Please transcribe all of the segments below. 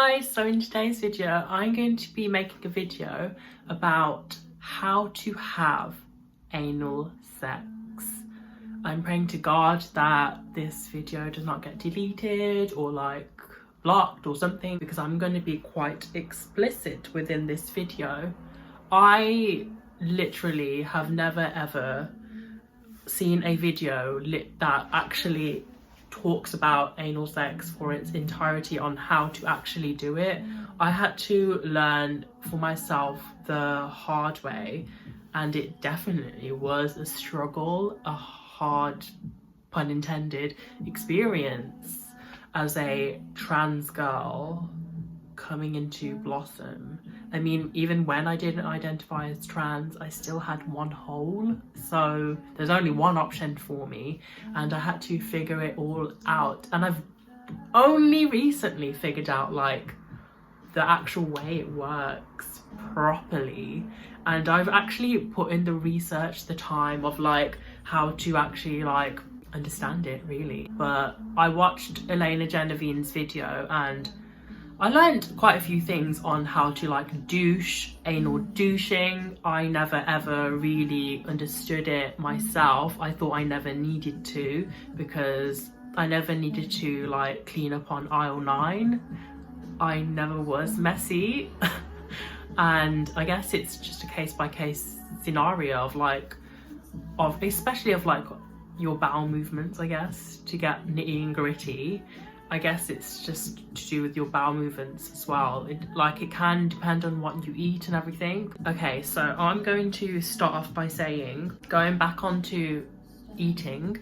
guys, so in today's video I'm going to be making a video about how to have anal sex. I'm praying to God that this video does not get deleted or like blocked or something, because I'm going to be quite explicit within this video. I literally have never ever seen a video that actually talks about anal sex for its entirety on how to actually do it. I had to learn for myself the hard way, and it definitely was a struggle, a hard, pun intended, experience as a trans girl coming into blossom. I mean, even when I didn't identify as trans, I still had one hole, so there's only one option for me, and I had to figure it all out. And I've only recently figured out like the actual way it works properly, and I've actually put in the research, the time of like how to actually like understand it really. But I watched Elena Genevieve's video and I learned quite a few things on how to like douche, anal douching. I never ever really understood it myself. I thought I never needed to, because I never needed to like clean up on aisle 9. I never was messy. And I guess it's just a case-by-case scenario of especially of like your bowel movements, I guess, to get nitty and gritty. I guess it's just to do with your bowel movements as well. It can depend on what you eat and everything. Okay, so I'm going to start off by saying, going back onto eating,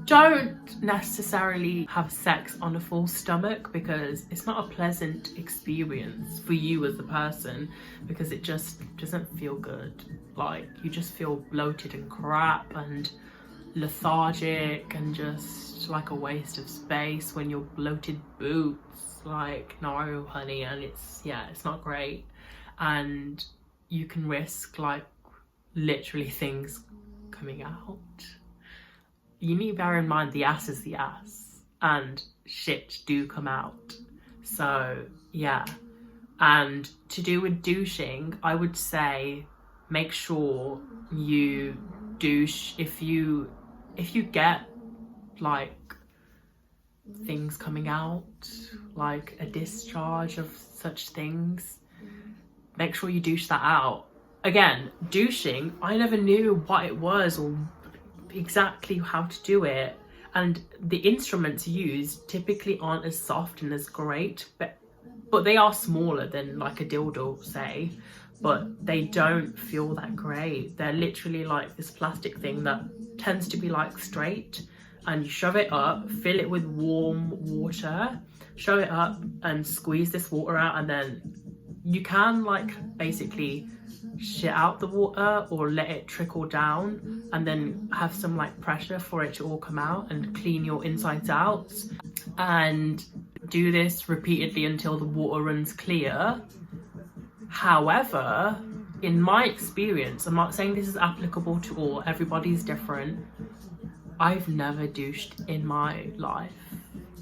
don't necessarily have sex on a full stomach, because it's not a pleasant experience for you as a person, because it just doesn't feel good. Like, you just feel bloated and crap and lethargic and just like a waste of space when you're bloated boots. Like, no honey, and it's not great, and you can risk like literally things coming out. You need to bear in mind the ass is the ass, and shit do come out. So yeah. And to do with douching, I would say make sure you douche if you get like things coming out, like a discharge of such things. Make sure you douche that out. Again, douching, I never knew what it was or exactly how to do it, and the instruments used typically aren't as soft and as great, but they are smaller than like a dildo, say, but they don't feel that great. They're literally like this plastic thing that tends to be like straight, and you shove it up, fill it with warm water, shove it up and squeeze this water out, and then you can like basically shit out the water or let it trickle down, and then have some like pressure for it to all come out and clean your insides out. And do this repeatedly until the water runs clear. However, in my experience, I'm not saying this is applicable to all, everybody's different, I've never douched in my life,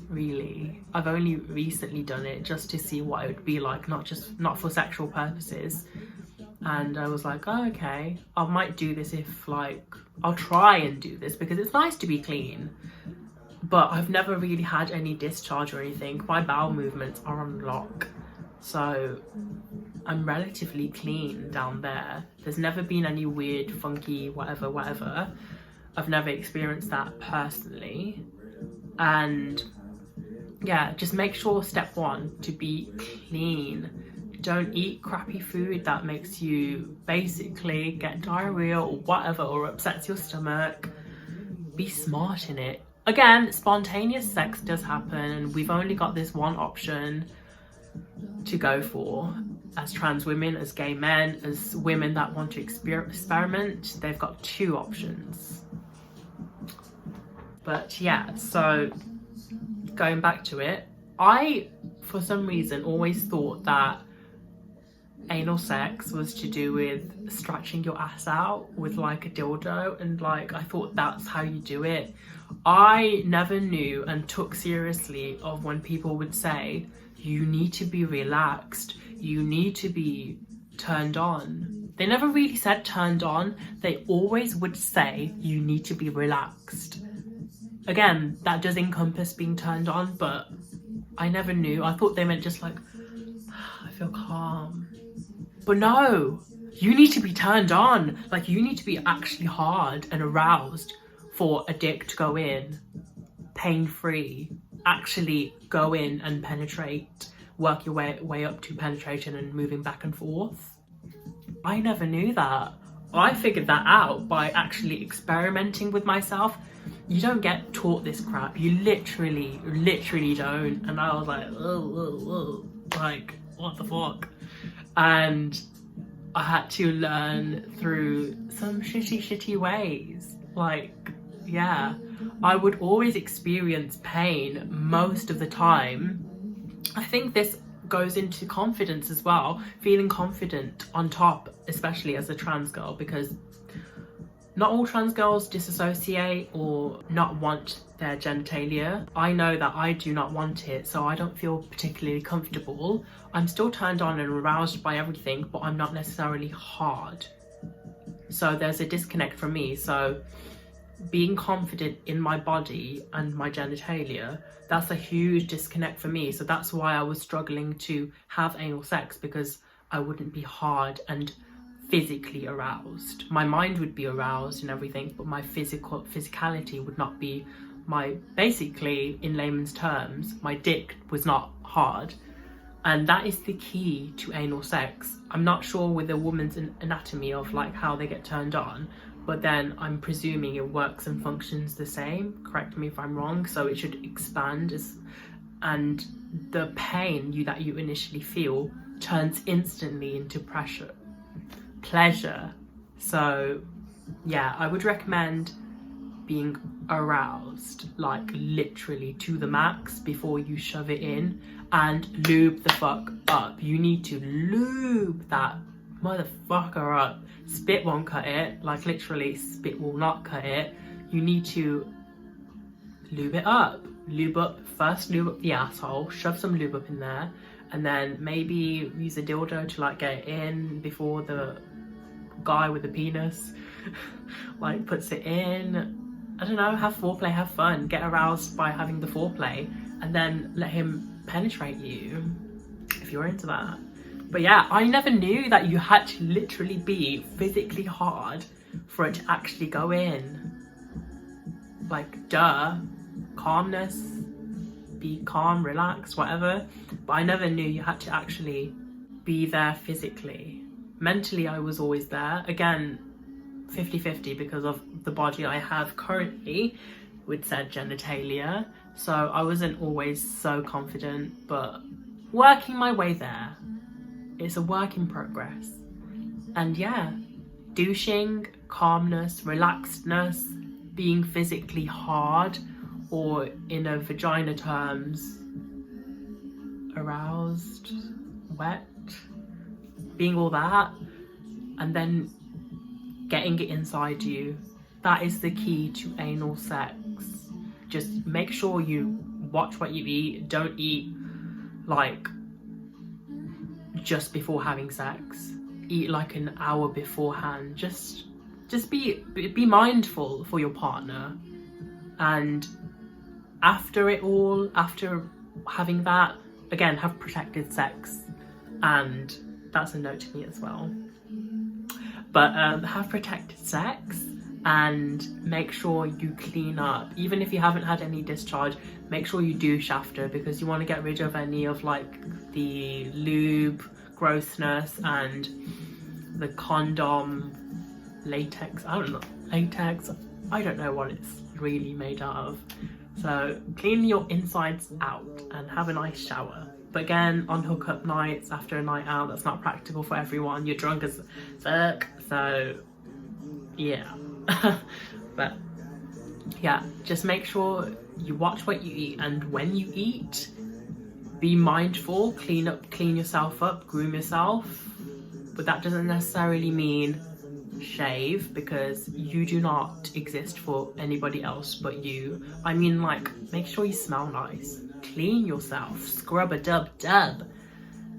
really. I've only recently done it just to see what it would be like, not for sexual purposes. And I was like, oh, okay, I might do this if like, I'll try and do this because it's nice to be clean. But I've never really had any discharge or anything. My bowel movements are on lock, so I'm relatively clean down there. There's never been any weird, funky, whatever. I've never experienced that personally. And yeah, just make sure, step 1, to be clean. Don't eat crappy food that makes you basically get diarrhea or whatever, or upsets your stomach. Be smart in it. Again, spontaneous sex does happen, and we've only got this one option to go for. As trans women, as gay men, as women that want to experiment, they've got 2 options. But yeah, so going back to it, I, for some reason, always thought that anal sex was to do with stretching your ass out with like a dildo, and like I thought that's how you do it. I never knew and took seriously of when people would say, you need to be relaxed, you need to be turned on. They never really said turned on, they always would say you need to be relaxed. Again, that does encompass being turned on, but I never knew. I thought they meant just like, I feel calm. But no, you need to be turned on. Like, you need to be actually hard and aroused for a dick to go in, pain-free, actually go in and penetrate, work your way up to penetration and moving back and forth. I never knew that. I figured that out by actually experimenting with myself. You don't get taught this crap. You literally don't. And I was like, oh, like, what the fuck? And I had to learn through some shitty ways. Like, yeah, I would always experience pain most of the time. I think this goes into confidence as well, feeling confident on top, especially as a trans girl, because not all trans girls disassociate or not want their genitalia. I know that I do not want it, so I don't feel particularly comfortable. I'm still turned on and aroused by everything, but I'm not necessarily hard. So there's a disconnect from me. So being confident in my body and my genitalia, that's a huge disconnect for me. So that's why I was struggling to have anal sex, because I wouldn't be hard and physically aroused. My mind would be aroused and everything, but my physicality would not be. Basically, in layman's terms, my dick was not hard. And that is the key to anal sex. I'm not sure with a woman's anatomy of like how they get turned on, but then I'm presuming it works and functions the same. Correct me if I'm wrong. So it should expand and the pain that you initially feel turns instantly into pleasure. So yeah, I would recommend being aroused, like literally to the max before you shove it in, and lube the fuck up. You need to lube that motherfucker up. Spit won't cut it, like literally spit will not cut it. You need to lube it up. Lube up the asshole, shove some lube up in there, and then maybe use a dildo to like get it in before the guy with the penis like puts it in. I don't know, have foreplay, have fun, get aroused by having the foreplay, and then let him penetrate you if you're into that. But yeah, I never knew that you had to literally be physically hard for it to actually go in. Like, duh, calmness, be calm, relaxed, whatever. But I never knew you had to actually be there physically. Mentally, I was always there. Again, 50-50 because of the body I have currently with said genitalia. So I wasn't always so confident, but working my way there. It's a work in progress. And yeah, douching, calmness, relaxedness, being physically hard, or in a vagina terms, aroused, wet, being all that, and then getting it inside you. That is the key to anal sex. Just make sure you watch what you eat. Don't eat like just before having sex. Eat like an hour beforehand. Just be mindful for your partner. And after it all, after having that, again, have protected sex. And that's a note to me as well. But have protected sex and make sure you clean up. Even if you haven't had any discharge, make sure you douche after, because you want to get rid of any of like the lube, grossness, and the condom latex. I don't know what it's really made out of. So clean your insides out and have a nice shower. But again, on hookup nights, after a night out, that's not practical for everyone. You're drunk as fuck, so yeah. But yeah, just make sure you watch what you eat, and when you eat, be mindful, clean yourself up, groom yourself. But that doesn't necessarily mean shave, because you do not exist for anybody else but you. I mean, like, make sure you smell nice, clean yourself, scrub a dub,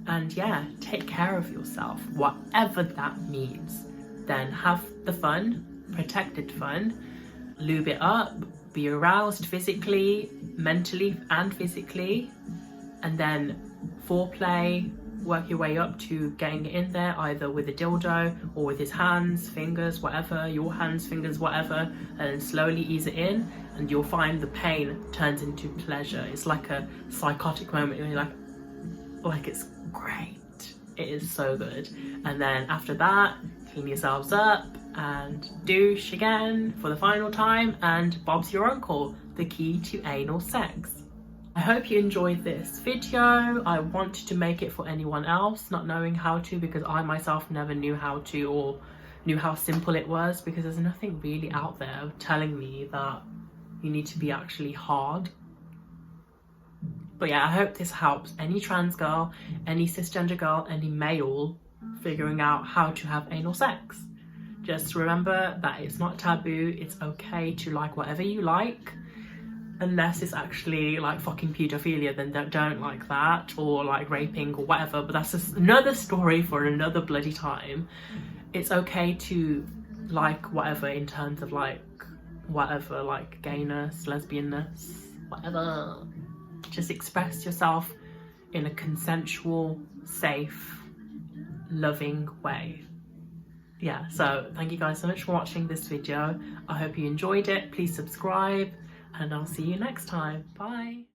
and yeah, take care of yourself, whatever that means. Then have the fun, protected fun, lube it up, be aroused physically, mentally and physically, and then foreplay, work your way up to getting it in there, either with a dildo or with his hands, fingers, whatever, your hands, fingers, whatever, and then slowly ease it in, and you'll find the pain turns into pleasure. It's like a psychotic moment, you're like it's great. It is so good. And then after that, clean yourselves up and douche again for the final time, and Bob's your uncle, the key to anal sex. I hope you enjoyed this video. I wanted to make it for anyone else not knowing how to, because I myself never knew how to, or knew how simple it was, because there's nothing really out there telling me that you need to be actually hard. But yeah, I hope this helps any trans girl, any cisgender girl, any male figuring out how to have anal sex. Just remember that it's not taboo. It's okay to like whatever you like, unless it's actually like fucking pedophilia, then don't like that, or like raping or whatever, but that's just another story for another bloody time. It's okay to like whatever in terms of like whatever, like gayness, lesbianness, whatever. Just express yourself in a consensual, safe, loving way. Yeah, so thank you guys so much for watching this video. I hope you enjoyed it. Please subscribe, and I'll see you next time. Bye.